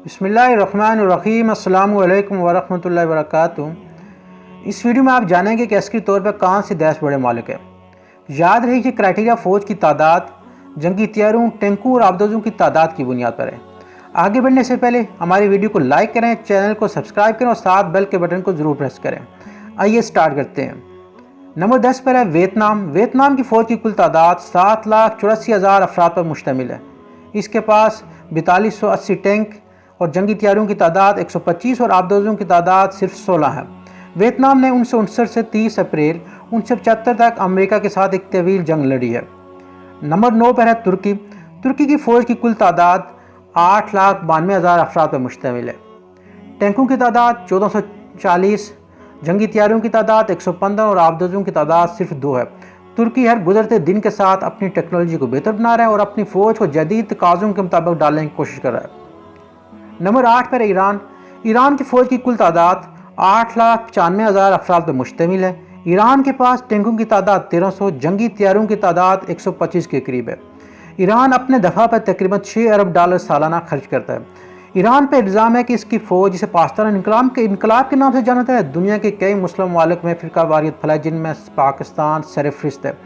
बिस्मिल्लाहिर्रहमानिर्रहीम। अस्सलामु अलैकुम वरहमतुल्लाहि वबरकातुहू। इस वीडियो में आप जानेंगे कि अस्करी तौर पर कौन से 10 बड़े मालिक हैं। याद रहे कि क्राइटेरिया फ़ौज की तादाद, जंगी तैयारों, टैंकों और आबदोज़ों की तादाद की बुनियाद पर है। आगे बढ़ने से पहले हमारी वीडियो को लाइक करें, चैनल को सब्सक्राइब करें और साथ बेल के बटन को ज़रूर प्रेस करें। आइए स्टार्ट करते हैं। नंबर 10 पर है वियतनाम। वियतनाम की फ़ौज की कुल तादाद 7,84,000 अफराद पर मुश्तमिल है। इसके पास 4280 टैंक और जंगी तैयारों की तादाद 125 और आबदोज़ों की तादाद सिर्फ 16 है। वियतनाम ने 1969 से 30 अप्रैल 1975 तक अमेरिका के साथ एक तवील जंग लड़ी है। नंबर 9 पर है तुर्की। तुर्की की फ़ौज की कुल तादाद 8,92,000 अफराद पर मुश्तमिल है। टैंकों की तादाद 1440, जंगी तैयारों की तादाद 115 और आबदोज़ों की तादाद सिर्फ 2 है। तुर्की हर गुजरते दिन के साथ अपनी टेक्नोलॉजी को बेहतर बना रहा है और अपनी फ़ौज को जदीद तकाज़ों के मुताबिक डालने की कोशिश कर रहा है। नंबर 8 पर ईरान। ईरान की फ़ौज की कुल तादाद 8,95,000 अफराद पर मुश्तमिल है। ईरान के पास टैंकों की तादाद 1300, जंगी तैयारों की तादाद 125 के करीब है। ईरान अपने दफ़ा पर तकरीबन $6 अरब सालाना खर्च करता है। ईरान पर इल्ज़ाम है कि इसकी फ़ौज, जिसे पाकिस्तान इनकलाब के नाम से जाना जाता है, दुनिया के कई मुस्लिम ममालिक में फ़िरका वारियत फैलाई, जिनमें पाकिस्तान सरफ़हरिस्त है।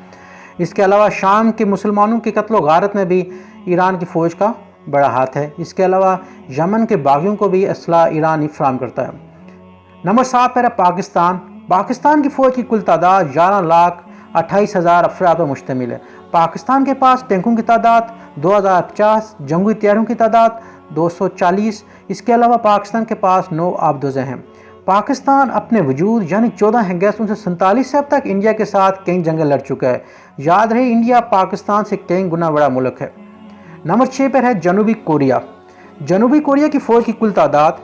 इसके अलावा शाम के मुसलमानों की कत्ल गारत में भी ईरान की फ़ौज का बड़ा हाथ है। इसके अलावा यमन के बागियों को भी असला ईरान ही फराम करता है। नंबर 7 पर है पाकिस्तान। पाकिस्तान की फ़ौज की कुल तादाद 11,28,000 अफराद पर मुश्तमिल है। पाकिस्तान के पास टैंकों की तादाद 2050, जंगी तैयारों की तादाद 240। इसके अलावा पाकिस्तान के पास 9 आबदोज़ें हैं। पाकिस्तान अपने वजूद यानी 14 अगस्त 1947 से अब तक इंडिया के साथ कई जंगें लड़ चुका है। याद रहे, इंडिया पाकिस्तान से कई गुना बड़ा मुल्क है। नंबर 6 पर है जनूबी कोरिया। जनूबी कोरिया की फ़ौज की कुल तादाद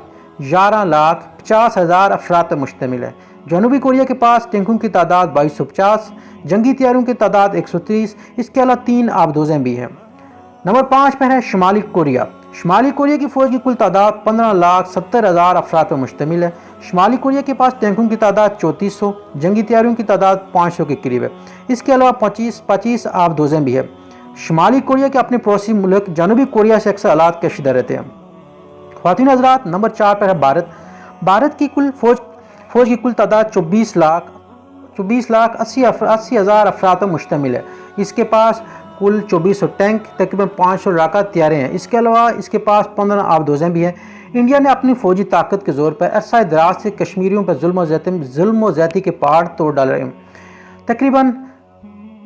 11,50,000 अफराद पर मुश्तमिल है। जनूबी कोरिया के पास टैंकों की तादाद 2250, जंगी तैयारों की तादाद 130। इसके अलावा 3 आबदोज़ें भी हैं। नंबर 5 पर है शुमाली कोरिया। शुमाली कोरिया की फ़ौज की कुल तादाद 15,70,000 अफराद पर मुश्तमिल है। शुमाली कोरिया के पास टैंकों की तादाद 3400, जंगी तैयारों की तादाद 500 के करीब है। इसके अलावा 25 आबदोज़ें भी है। शुमाली कोरिया के अपने पड़ोसी मुल्क जनूबी कोरिया से अक्सर हालात कशीदा रहते हैं। ख़वातीन हज़रात, नंबर 4 पर है भारत। भारत की कुल फ़ौज की कुल तादाद 24,80,000 अफराद पर मुश्तमिल है। इसके पास कुल 2400 टैंक, तकरीबन 500 लड़ाका तैयारे हैं। इसके अलावा इसके पास 15 आबदोज़ें भी हैं। इंडिया ने अपनी फ़ौजी ताकत के ज़ोर पर अरसा दराज से कश्मीरियों पर जुल्म व ज़्यादती के पहाड़ तोड़ डाले हैं। तकरीबन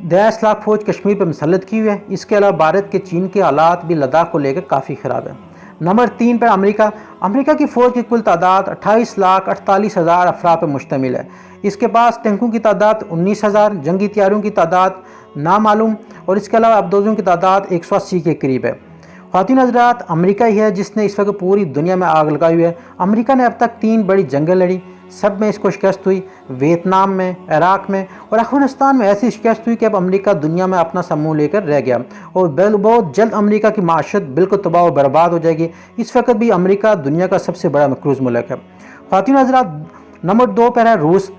10 लाख फ़ौज कश्मीर पर मुसल्लत की हुई है। इसके अलावा भारत के चीन के हालात भी लद्दाख को लेकर काफ़ी ख़राब है। नंबर 3 पर अमेरिका। अमेरिका की फ़ौज की कुल तादाद 28,48,000 अफराद पर मुश्तमिल है। इसके पास टैंकों की तादाद 19,000, जंगी तैयारों की तादाद नामालूम और इसके अलावा आबदोज़ों की तादाद 180 के करीब है। ख़वातीन हज़रात, अमेरिका ही है जिसने इस वक्त पूरी दुनिया में आग लगाई हुई है। अमेरिका ने अब तक 3 बड़ी जंगें लड़ी, सब में इसको शिकस्त हुई। वियतनाम में, इराक़ में और अफ़गानिस्तान में ऐसी शिकस्त हुई कि अब अमेरिका दुनिया में अपना समूह लेकर रह गया और बहुत जल्द अमेरिका की माशत बिल्कुल तबाह व बर्बाद हो जाएगी। इस वक्त भी अमेरिका दुनिया का सबसे बड़ा मकरूज़ मुल्क है। ख़वातीन हज़रात, नंबर 2 पर है रूस।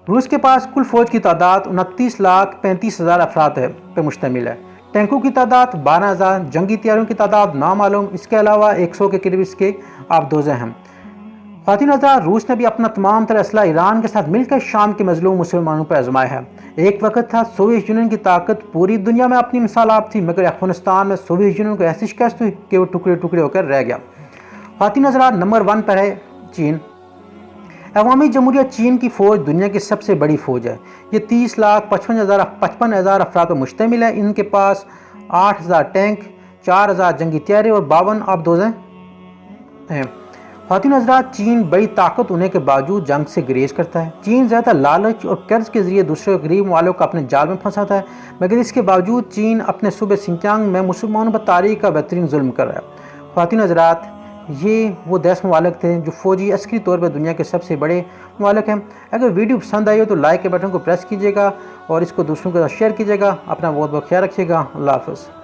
रूस के पास कुल फ़ौज की तादाद 29,35,000 अफराद पर मुश्तमिल है। टैंकों की तादाद 12,000, जंगी तैयारों की तादाद नामालूम। इसके अलावा 100 के करीब इसके आबदोज़ें हैं। ख़वातीन हज़रात, रूस ने भी अपना तमाम तरह असला ईरान के साथ मिलकर शाम के मज़लूम मुसलमानों पर आजमाया है। एक वक्त था सोवियत यूनियन की ताकत पूरी दुनिया में अपनी मिसाल आप थी, मगर अफ़गानिस्तान में सोवियत यूनियन को ऐसी शिकस्त हुई कि वो टुकड़े टुकड़े होकर रह गया। ख़वातीन हज़रात, नंबर 1 पर है चीन। अवामी जमहूरियत चीन की फ़ौज दुनिया की सबसे बड़ी फ़ौज है। ये 30,55,000 अफराद पर मुश्तमिल है। इनके पास 8,000 टैंक, 4,000 जंगी तैयारे और 52 आबदोज़ें हैं। ख़वातीन हज़रात, चीन बड़ी ताकत होने के बावजूद जंग से गुरेज करता है। चीन ज़्यादा लालच और कर्ज के ज़रिए दूसरे गरीब वालों को अपने जाल में फंसाता है, मगर इसके बावजूद चीन अपने सूबे सिंचांग में मुसलमानों पर तारीख का बेहतरीन जुल्म कर रहा है। ख़वातीन हज़रात, ये वो 10 ममालिक थे जो फ़ौजी अस्करी तौर पर दुनिया के सबसे बड़े ममालिक हैं। अगर वीडियो पसंद आई हो तो लाइक के बटन को प्रेस कीजिएगा और इसको दूसरों के साथ शेयर कीजिएगा। अपना बहुत बहुत ख्याल रखिएगा। अल्लाह हाफ़िज़।